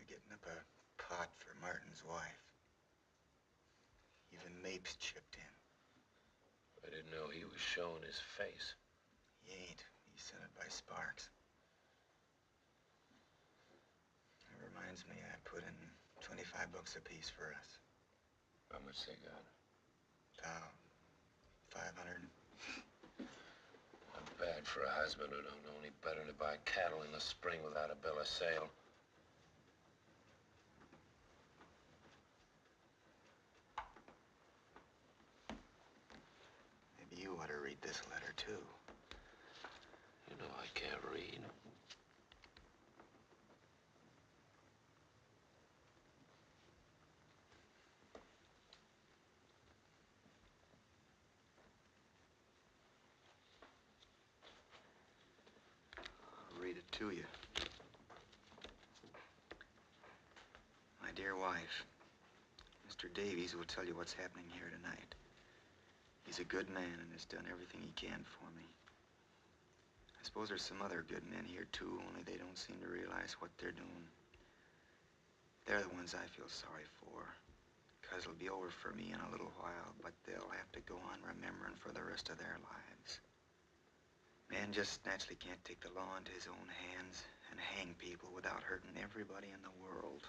Getting up a pot for Martin's wife. Even Mapes chipped in. I didn't know he was showing his face. He ain't. He sent it by Sparks. It reminds me I put in $25 apiece for us. How much they got? About 500. bad for a husband who don't know any better to buy cattle in the spring without a bill of sale. Maybe you ought to read this letter, too. You know I can't read. I'll read it to you. My dear wife, Mr. Davies will tell you what's happening here tonight. He's a good man and has done everything he can for me. I suppose there's some other good men here, too, only they don't seem to realize what they're doing. They're the ones I feel sorry for, because it'll be over for me in a little while, but they'll have to go on remembering for the rest of their lives. Man just naturally can't take the law into his own hands and hang people without hurting everybody in the world,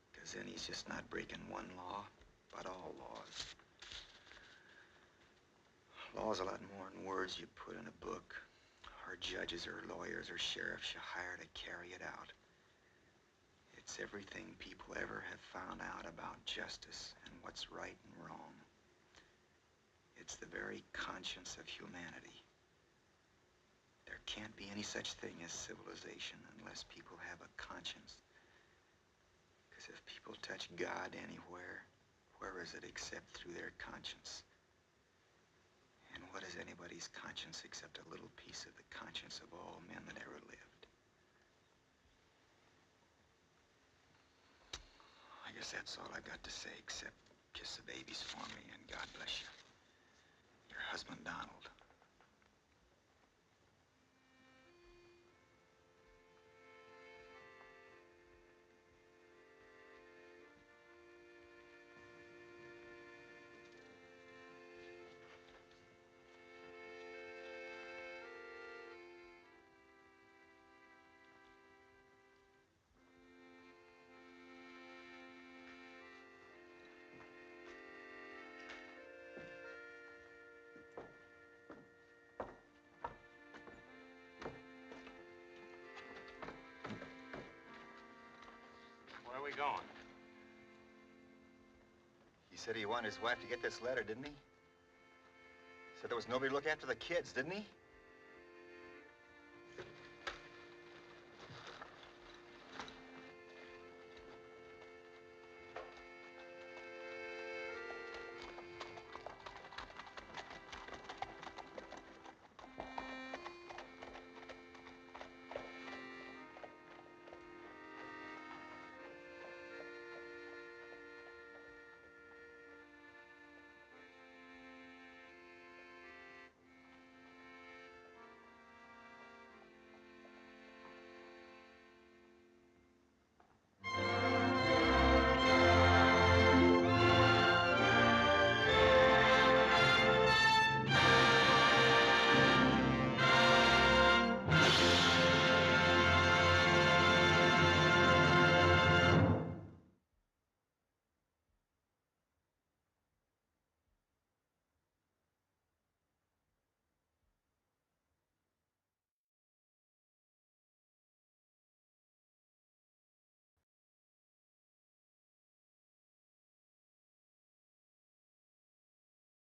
because then he's just not breaking one law, but all laws. Law's a lot more than words you put in a book, or judges or lawyers or sheriffs you hire to carry it out. It's everything people ever have found out about justice and what's right and wrong. It's the very conscience of humanity. There can't be any such thing as civilization unless people have a conscience. Because if people touch God anywhere, where is it except through their conscience? And what is anybody's conscience except a little piece of the conscience of all men that ever lived? I guess that's all I got to say, except kiss the babies for me and God bless you. Your husband, Donald. Where are we going? He said he wanted his wife to get this letter, didn't he? Said there was nobody to look after the kids, didn't he?